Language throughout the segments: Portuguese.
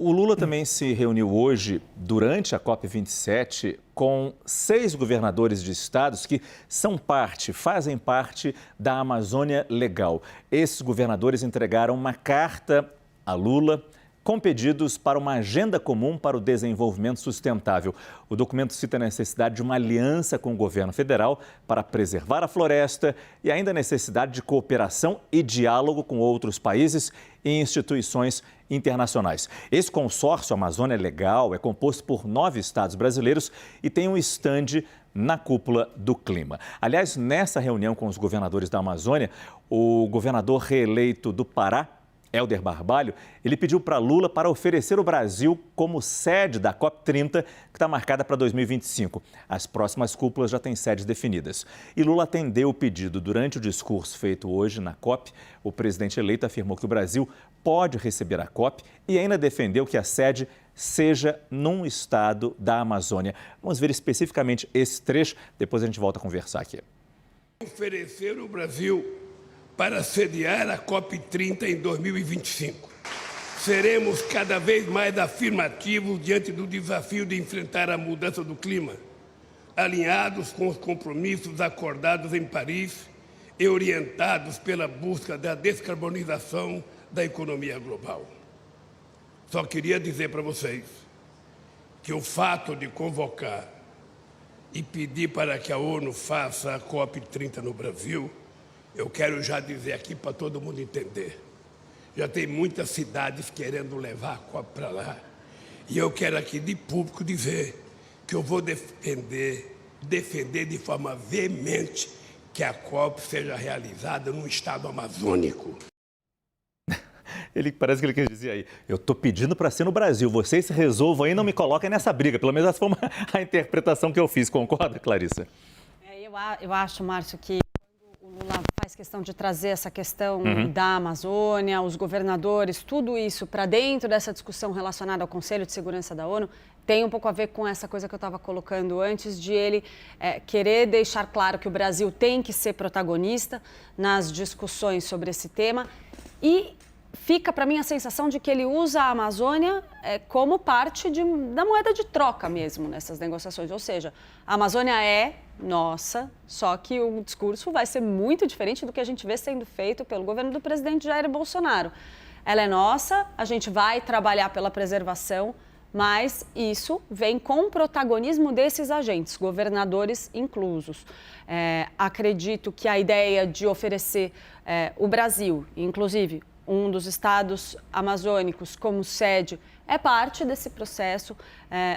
O Lula também se reuniu hoje, durante a COP27, com 6 governadores de estados que fazem parte da Amazônia Legal. Esses governadores entregaram uma carta a Lula com pedidos para uma agenda comum para o desenvolvimento sustentável. O documento cita a necessidade de uma aliança com o governo federal para preservar a floresta e ainda a necessidade de cooperação e diálogo com outros países e instituições internacionais. Esse consórcio Amazônia Legal é composto por 9 estados brasileiros e tem um estande na cúpula do clima. Aliás, nessa reunião com os governadores da Amazônia, o governador reeleito do Pará, Helder Barbalho, ele pediu para Lula para oferecer o Brasil como sede da COP30, que está marcada para 2025. As próximas cúpulas já têm sedes definidas. E Lula atendeu o pedido. Durante o discurso feito hoje na COP, o presidente eleito afirmou que o Brasil pode receber a COP e ainda defendeu que a sede seja num estado da Amazônia. Vamos ver especificamente esse trecho, depois a gente volta a conversar aqui. Oferecer o Brasil para sediar a COP30 em 2025. Seremos cada vez mais afirmativos diante do desafio de enfrentar a mudança do clima, alinhados com os compromissos acordados em Paris e orientados pela busca da descarbonização da economia global. Só queria dizer para vocês que o fato de convocar e pedir para que a ONU faça a COP30 no Brasil, eu quero já dizer aqui para todo mundo entender. Já tem muitas cidades querendo levar a COP para lá. E eu quero aqui de público dizer que eu vou defender de forma veemente que a COP seja realizada num estado amazônico. Parece que ele quis dizer aí, eu estou pedindo para ser no Brasil, vocês se resolvam aí, não me coloquem nessa briga. Pelo menos essa foi a interpretação que eu fiz. Concorda, Clarissa? Eu acho, Márcio, que o Lula faz questão de trazer essa questão da Amazônia, os governadores, tudo isso para dentro dessa discussão relacionada ao Conselho de Segurança da ONU, tem um pouco a ver com essa coisa que eu estava colocando antes, de ele querer deixar claro que o Brasil tem que ser protagonista nas discussões sobre esse tema. E fica para mim a sensação de que ele usa a Amazônia como parte da moeda de troca mesmo nessas negociações. Ou seja, a Amazônia é nossa, só que o discurso vai ser muito diferente do que a gente vê sendo feito pelo governo do presidente Jair Bolsonaro. Ela é nossa, a gente vai trabalhar pela preservação, mas isso vem com o protagonismo desses agentes, governadores inclusos. Acredito que a ideia de oferecer o Brasil, inclusive um dos estados amazônicos como sede, é parte desse processo.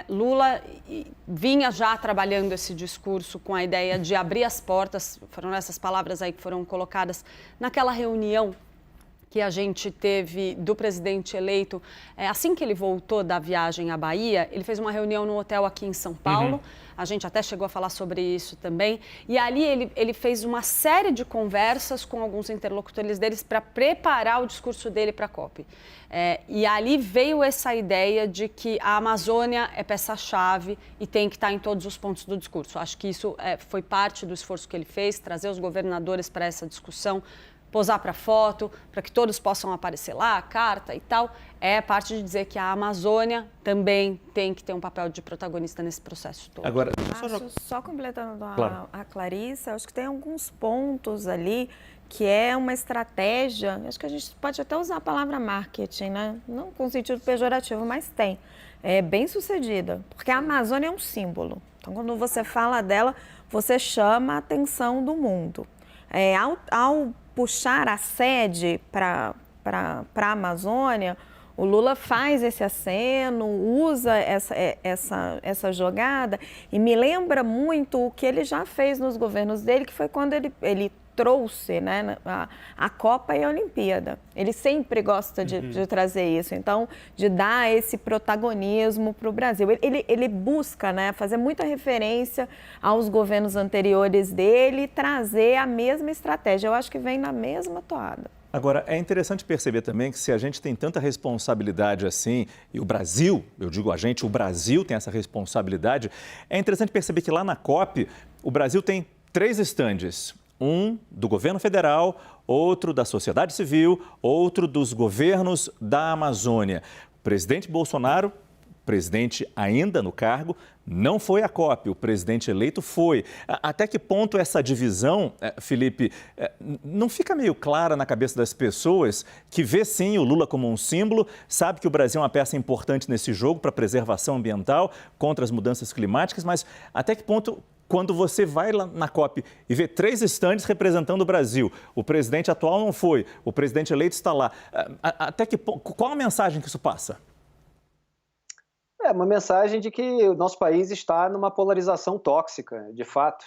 Lula vinha já trabalhando esse discurso com a ideia de abrir as portas, foram essas palavras aí que foram colocadas naquela reunião que a gente teve do presidente eleito, assim que ele voltou da viagem à Bahia, ele fez uma reunião no hotel aqui em São Paulo, a gente até chegou a falar sobre isso também, e ali ele fez uma série de conversas com alguns interlocutores deles para preparar o discurso dele para a COP. E ali veio essa ideia de que a Amazônia é peça-chave e tem que estar em todos os pontos do discurso. Acho que isso foi parte do esforço que ele fez, trazer os governadores para essa discussão, posar para foto, para que todos possam aparecer lá, a carta e tal, é parte de dizer que a Amazônia também tem que ter um papel de protagonista nesse processo todo. Agora, só completando a Clarissa, acho que tem alguns pontos ali que é uma estratégia, acho que a gente pode até usar a palavra marketing, né? Não com sentido pejorativo, mas tem. É bem sucedida, porque a Amazônia é um símbolo. Então, quando você fala dela, você chama a atenção do mundo. Ao puxar a sede para a Amazônia, o Lula faz esse aceno, usa essa jogada e me lembra muito o que ele já fez nos governos dele, que foi quando ele trouxe, né, a Copa e a Olimpíada. Ele sempre gosta de trazer isso, então, de dar esse protagonismo para o Brasil. Ele busca, né, fazer muita referência aos governos anteriores dele e trazer a mesma estratégia. Eu acho que vem na mesma toada. Agora, é interessante perceber também que se a gente tem tanta responsabilidade assim, e o Brasil, eu digo a gente, o Brasil tem essa responsabilidade, é interessante perceber que lá na COP, o Brasil tem 3 estandes. Um do governo federal, outro da sociedade civil, outro dos governos da Amazônia. presidente Bolsonaro, presidente ainda no cargo, não foi à COP, o presidente eleito foi. Até que ponto essa divisão, Felipe, não fica meio clara na cabeça das pessoas que vê sim o Lula como um símbolo, sabe que o Brasil é uma peça importante nesse jogo para a preservação ambiental, contra as mudanças climáticas, mas até que ponto, quando você vai lá na COP e vê 3 estandes representando o Brasil, o presidente atual não foi, o presidente eleito está lá, até que ponto, qual a mensagem que isso passa? É uma mensagem de que o nosso país está numa polarização tóxica, de fato.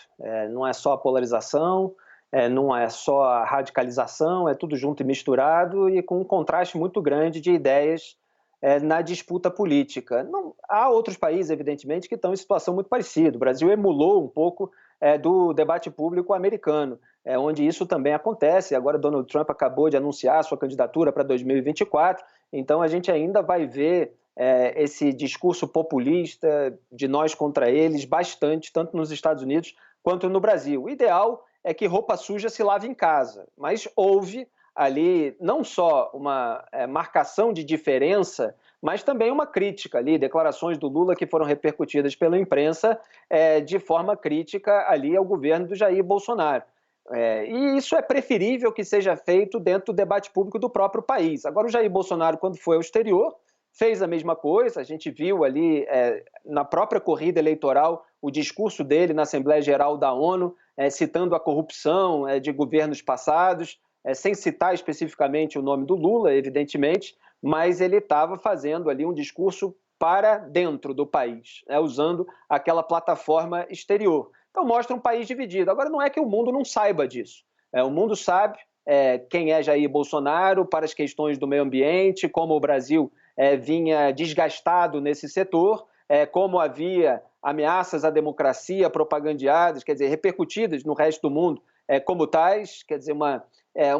Não é só a polarização, não é só a radicalização, é tudo junto e misturado e com um contraste muito grande de ideias na disputa política. Não, há outros países, evidentemente, que estão em situação muito parecida. O Brasil emulou um pouco do debate público americano, onde isso também acontece. Agora Donald Trump acabou de anunciar sua candidatura para 2024, então a gente ainda vai ver esse discurso populista de nós contra eles bastante, tanto nos Estados Unidos quanto no Brasil. O ideal é que roupa suja se lave em casa, mas houve ali não só uma marcação de diferença, mas também uma crítica ali, declarações do Lula que foram repercutidas pela imprensa de forma crítica ali ao governo do Jair Bolsonaro. E isso é preferível que seja feito dentro do debate público do próprio país. Agora, o Jair Bolsonaro, quando foi ao exterior, fez a mesma coisa. A gente viu ali na própria corrida eleitoral o discurso dele na Assembleia Geral da ONU, citando a corrupção de governos passados, sem citar especificamente o nome do Lula, evidentemente, mas ele estava fazendo ali um discurso para dentro do país, usando aquela plataforma exterior. Então mostra um país dividido. Agora não é que o mundo não saiba disso. O mundo sabe quem é Jair Bolsonaro para as questões do meio ambiente, como o Brasil vinha desgastado nesse setor, como havia ameaças à democracia propagandeadas, quer dizer, repercutidas no resto do mundo como tais, quer dizer, uma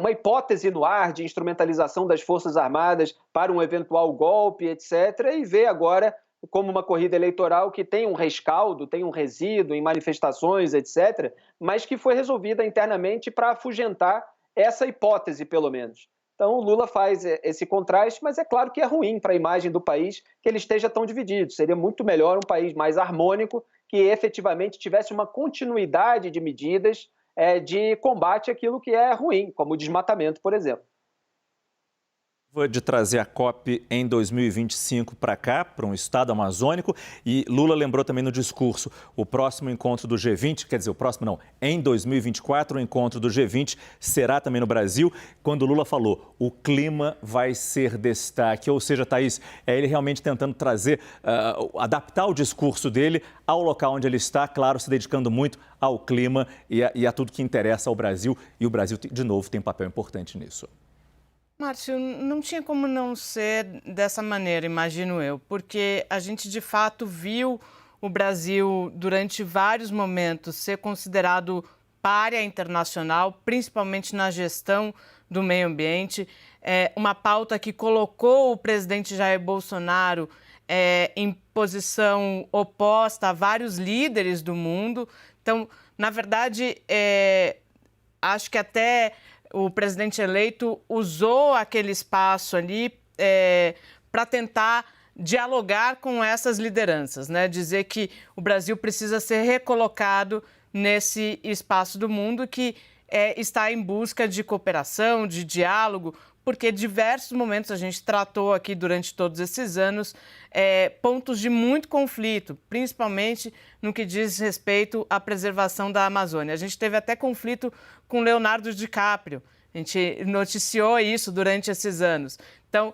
hipótese no ar de instrumentalização das Forças Armadas para um eventual golpe, etc., e vê agora como uma corrida eleitoral que tem um rescaldo, tem um resíduo em manifestações, etc., mas que foi resolvida internamente para afugentar essa hipótese, pelo menos. Então, o Lula faz esse contraste, mas é claro que é ruim para a imagem do país que ele esteja tão dividido. Seria muito melhor um país mais harmônico, que efetivamente tivesse uma continuidade de medidas de combate àquilo que é ruim, como o desmatamento, por exemplo. De trazer a COP em 2025 para cá, para um estado amazônico, e Lula lembrou também no discurso, o próximo encontro do G20, quer dizer, o próximo não, em 2024 o encontro do G20 será também no Brasil, quando Lula falou, o clima vai ser destaque, ou seja, Thaís, é ele realmente tentando trazer, adaptar o discurso dele ao local onde ele está, claro, se dedicando muito ao clima e a tudo que interessa ao Brasil, e o Brasil, de novo, tem um papel importante nisso. Márcio, não tinha como não ser dessa maneira, imagino eu, porque a gente de fato viu o Brasil durante vários momentos ser considerado pária internacional, principalmente na gestão do meio ambiente, uma pauta que colocou o presidente Jair Bolsonaro em posição oposta a vários líderes do mundo. Então, na verdade, acho que até o presidente eleito usou aquele espaço ali para tentar dialogar com essas lideranças, né? Dizer que o Brasil precisa ser recolocado nesse espaço do mundo que está em busca de cooperação, de diálogo, porque diversos momentos a gente tratou aqui durante todos esses anos pontos de muito conflito, principalmente no que diz respeito à preservação da Amazônia. A gente teve até conflito com Leonardo DiCaprio, a gente noticiou isso durante esses anos. Então,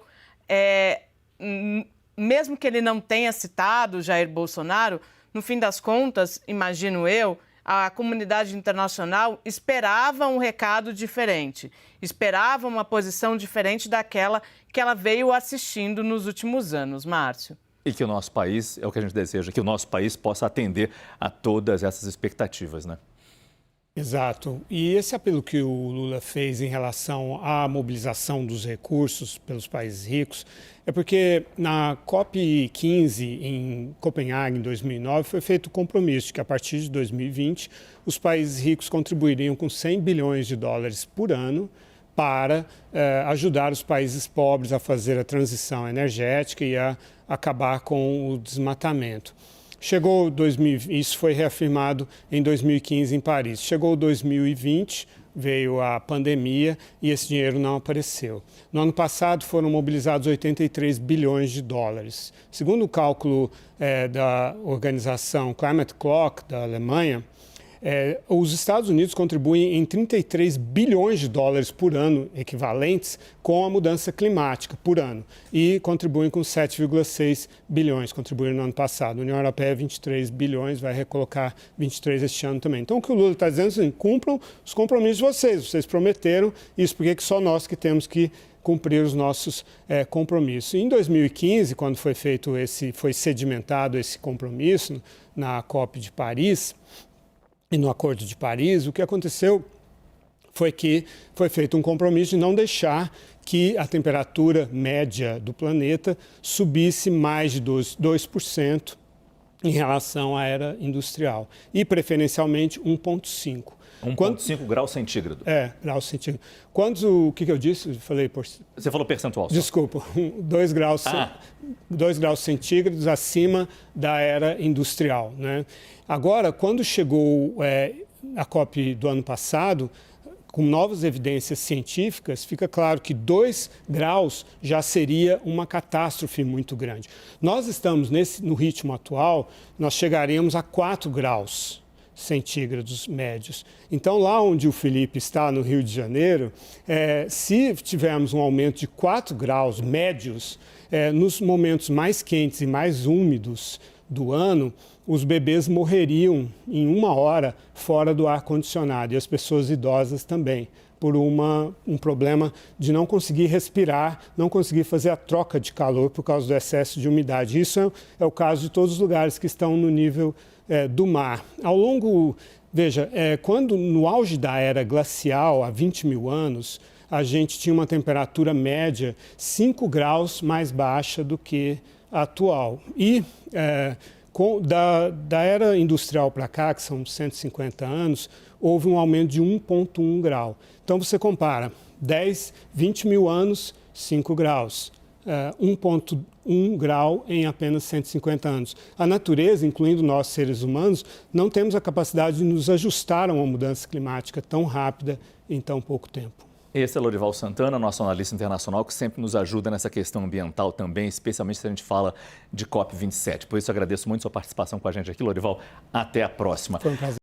mesmo que ele não tenha citado Jair Bolsonaro, no fim das contas, imagino eu, a comunidade internacional esperava um recado diferente, esperava uma posição diferente daquela que ela veio assistindo nos últimos anos, Márcio. E que o nosso país, é o que a gente deseja, que o nosso país possa atender a todas essas expectativas, né? Exato. E esse apelo que o Lula fez em relação à mobilização dos recursos pelos países ricos é porque na COP15 em Copenhague, em 2009, foi feito o compromisso de que a partir de 2020 os países ricos contribuiriam com 100 bilhões de dólares por ano para ajudar os países pobres a fazer a transição energética e a acabar com o desmatamento. Chegou 2000, isso foi reafirmado em 2015 em Paris. Chegou 2020, veio a pandemia e esse dinheiro não apareceu. No ano passado foram mobilizados 83 bilhões de dólares. Segundo o cálculo da organização Climate Clock da Alemanha, os Estados Unidos contribuem em 33 bilhões de dólares por ano, equivalentes, com a mudança climática por ano. E contribuem com 7,6 bilhões, contribuíram no ano passado. A União Europeia, 23 bilhões, vai recolocar 23 este ano também. Então, o que o Lula está dizendo é assim, cumpram os compromissos de vocês prometeram isso, porque só nós que temos que cumprir os nossos compromissos. Em 2015, quando foi sedimentado esse compromisso na COP de Paris, e no Acordo de Paris, o que aconteceu foi que foi feito um compromisso de não deixar que a temperatura média do planeta subisse mais de 2% em relação à era industrial, e preferencialmente 1,5. 1,5 graus centígrados. Graus centígrados. O que eu disse? Você falou percentual. Só. Desculpa, 2 graus centígrados acima da era industrial, né? Agora, quando chegou a COP do ano passado, com novas evidências científicas, fica claro que 2 graus já seria uma catástrofe muito grande. Nós estamos, no ritmo atual, nós chegaremos a 4 graus centígrados médios. Então, lá onde o Felipe está, no Rio de Janeiro, se tivermos um aumento de 4 graus médios, nos momentos mais quentes e mais úmidos do ano, os bebês morreriam em 1 hora fora do ar-condicionado e as pessoas idosas também, por um problema de não conseguir respirar, não conseguir fazer a troca de calor por causa do excesso de umidade. Isso é o caso de todos os lugares que estão no nível do mar. Quando no auge da era glacial, há 20 mil anos, a gente tinha uma temperatura média 5 graus mais baixa do que a atual. E da era industrial para cá, que são 150 anos, houve um aumento de 1,1 grau. Então, você compara 20 mil anos, 5 graus. 1,1 grau em apenas 150 anos. A natureza, incluindo nós, seres humanos, não temos a capacidade de nos ajustar a uma mudança climática tão rápida em tão pouco tempo. Esse é Lorival Santana, nosso analista internacional, que sempre nos ajuda nessa questão ambiental também, especialmente se a gente fala de COP27. Por isso, agradeço muito sua participação com a gente aqui, Lorival. Até a próxima. Foi um prazer.